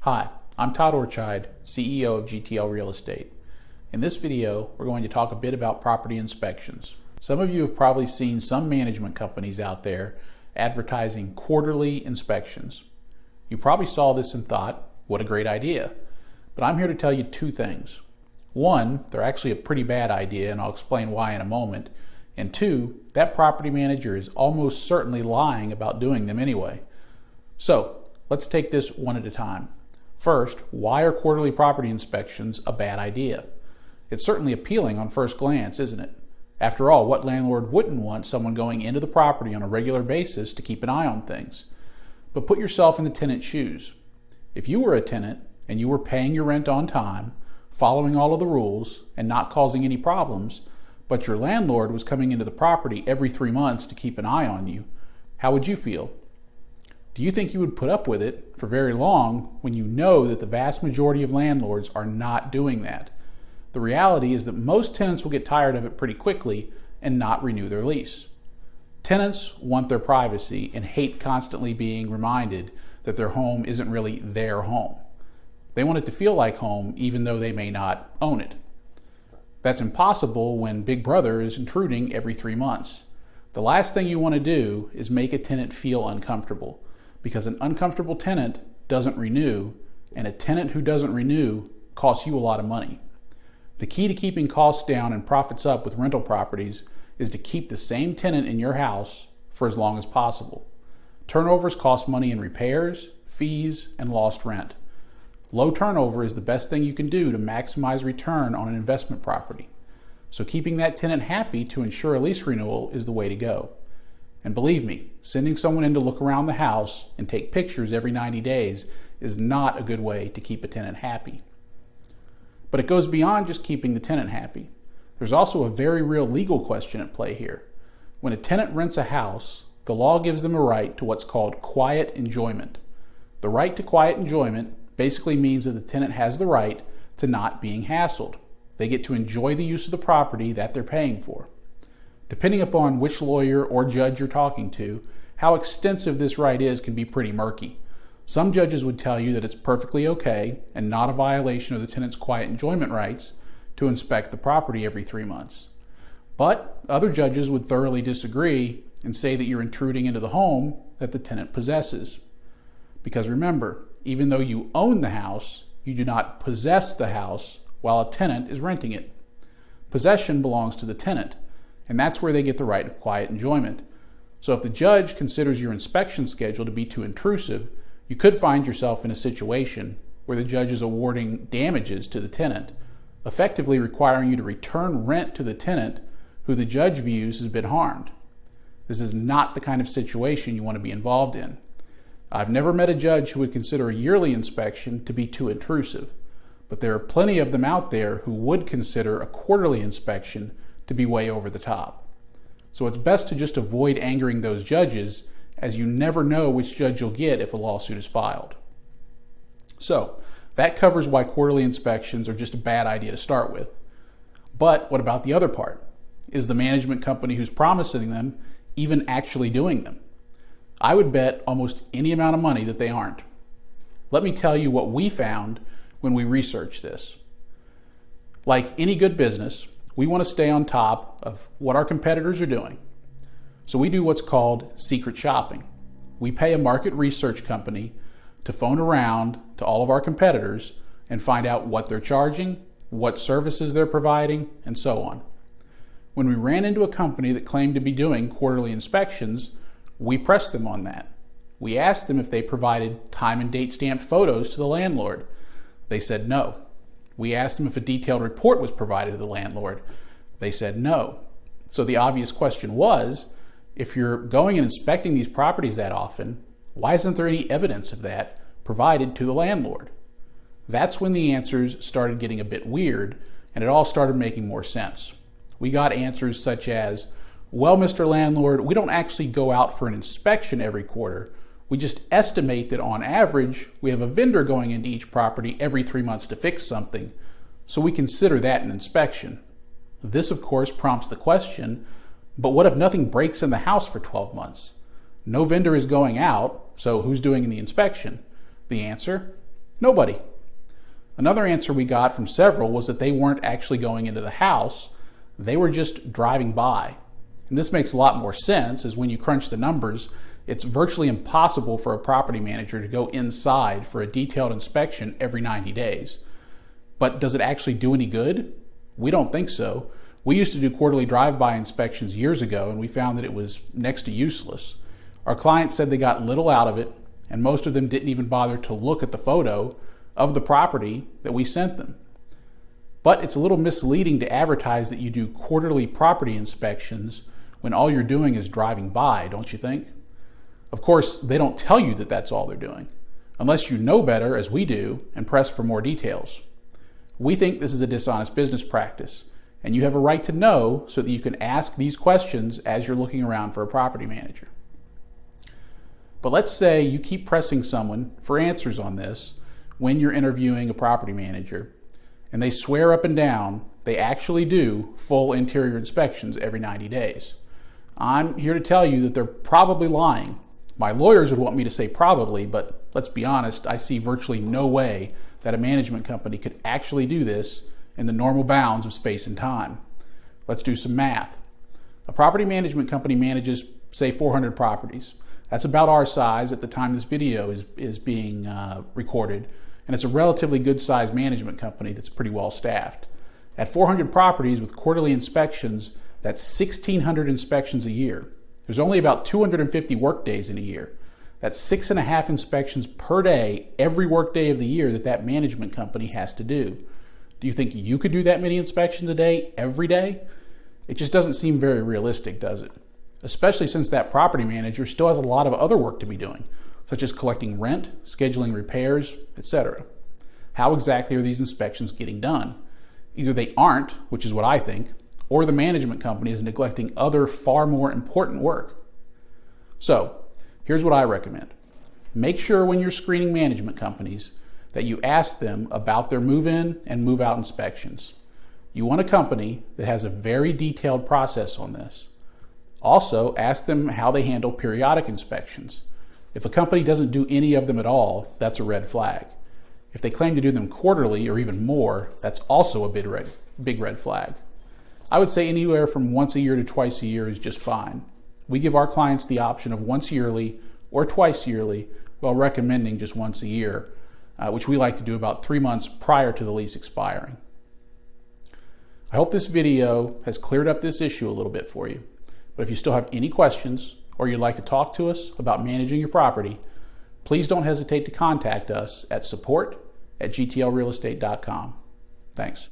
Hi, I'm Todd Orchide, CEO of GTL Real Estate. In this video, we're going to talk a bit about property inspections. Some of you have probably seen some management companies out there advertising quarterly inspections. You probably saw this and thought, what a great idea. But I'm here to tell you two things. One, they're actually a pretty bad idea, and I'll explain why in a moment. And two, that property manager is almost certainly lying about doing them anyway. So, let's take this one at a time. First, why are quarterly property inspections a bad idea? It's certainly appealing on first glance, isn't it? After all, what landlord wouldn't want someone going into the property on a regular basis to keep an eye on things? But put yourself in the tenant's shoes. If you were a tenant and you were paying your rent on time, following all of the rules, and not causing any problems, but your landlord was coming into the property every 3 months to keep an eye on you, how would you feel? Do you think you would put up with it for very long when you know that the vast majority of landlords are not doing that? The reality is that most tenants will get tired of it pretty quickly and not renew their lease. Tenants want their privacy and hate constantly being reminded that their home isn't really their home. They want it to feel like home even though they may not own it. That's impossible when Big Brother is intruding every 3 months. The last thing you want to do is make a tenant feel uncomfortable, because an uncomfortable tenant doesn't renew, and a tenant who doesn't renew costs you a lot of money. The key to keeping costs down and profits up with rental properties is to keep the same tenant in your house for as long as possible. Turnovers cost money in repairs, fees, and lost rent. Low turnover is the best thing you can do to maximize return on an investment property. So keeping that tenant happy to ensure a lease renewal is the way to go. And believe me, sending someone in to look around the house and take pictures every 90 days is not a good way to keep a tenant happy. But it goes beyond just keeping the tenant happy. There's also a very real legal question at play here. When a tenant rents a house, the law gives them a right to what's called quiet enjoyment. The right to quiet enjoyment basically means that the tenant has the right to not being hassled. They get to enjoy the use of the property that they're paying for. Depending upon which lawyer or judge you're talking to, how extensive this right is can be pretty murky. Some judges would tell you that it's perfectly okay and not a violation of the tenant's quiet enjoyment rights to inspect the property every 3 months. But other judges would thoroughly disagree and say that you're intruding into the home that the tenant possesses. Because remember, even though you own the house, you do not possess the house while a tenant is renting it. Possession belongs to the tenant, and that's where they get the right of quiet enjoyment. So if the judge considers your inspection schedule to be too intrusive, you could find yourself in a situation where the judge is awarding damages to the tenant, effectively requiring you to return rent to the tenant who the judge views has been harmed. This is not the kind of situation you want to be involved in. I've never met a judge who would consider a yearly inspection to be too intrusive, but there are plenty of them out there who would consider a quarterly inspection to be way over the top. So it's best to just avoid angering those judges, as you never know which judge you'll get if a lawsuit is filed. So that covers why quarterly inspections are just a bad idea to start with. But what about the other part? Is the management company who's promising them even actually doing them? I would bet almost any amount of money that they aren't. Let me tell you what we found when we researched this. Like any good business, we want to stay on top of what our competitors are doing. So we do what's called secret shopping. We pay a market research company to phone around to all of our competitors and find out what they're charging, what services they're providing, and so on. When we ran into a company that claimed to be doing quarterly inspections, we pressed them on that. We asked them if they provided time and date stamped photos to the landlord. They said no. We asked them if a detailed report was provided to the landlord. They said no. So the obvious question was, if you're going and inspecting these properties that often, why isn't there any evidence of that provided to the landlord? That's when the answers started getting a bit weird, and it all started making more sense. We got answers such as, well, Mr. Landlord, we don't actually go out for an inspection every quarter. We just estimate that on average, we have a vendor going into each property every 3 months to fix something, so we consider that an inspection. This, of course, prompts the question, but what if nothing breaks in the house for 12 months? No vendor is going out, so who's doing the inspection? The answer? Nobody. Another answer we got from several was that they weren't actually going into the house, they were just driving by. And this makes a lot more sense, as when you crunch the numbers, it's virtually impossible for a property manager to go inside for a detailed inspection every 90 days. But does it actually do any good? We don't think so. We used to do quarterly drive-by inspections years ago, and we found that it was next to useless. Our clients said they got little out of it, and most of them didn't even bother to look at the photo of the property that we sent them. But it's a little misleading to advertise that you do quarterly property inspections when all you're doing is driving by, don't you think? Of course, they don't tell you that that's all they're doing, unless you know better, as we do, and press for more details. We think this is a dishonest business practice, and you have a right to know so that you can ask these questions as you're looking around for a property manager. But let's say you keep pressing someone for answers on this when you're interviewing a property manager, and they swear up and down they actually do full interior inspections every 90 days. I'm here to tell you that they're probably lying. My lawyers would want me to say probably, but let's be honest, I see virtually no way that a management company could actually do this in the normal bounds of space and time. Let's do some math. A property management company manages, say, 400 properties. That's about our size at the time this video is being recorded, and it's a relatively good-sized management company that's pretty well staffed. At 400 properties with quarterly inspections, that's 1,600 inspections a year. There's only about 250 work days in a year. That's 6.5 inspections per day every work day of the year that management company has to do. Do you think you could do that many inspections a day, every day? It just doesn't seem very realistic, does it? Especially since that property manager still has a lot of other work to be doing, such as collecting rent, scheduling repairs, etc. How exactly are these inspections getting done? Either they aren't, which is what I think, or the management company is neglecting other far more important work. So, here's what I recommend. Make sure when you're screening management companies that you ask them about their move-in and move-out inspections. You want a company that has a very detailed process on this. Also, ask them how they handle periodic inspections. If a company doesn't do any of them at all, that's a red flag. If they claim to do them quarterly or even more, that's also a big red flag. I would say anywhere from once a year to twice a year is just fine. We give our clients the option of once yearly or twice yearly, while recommending just once a year, which we like to do about 3 months prior to the lease expiring. I hope this video has cleared up this issue a little bit for you. But if you still have any questions or you'd like to talk to us about managing your property, please don't hesitate to contact us at support@gtlrealestate.com. Thanks.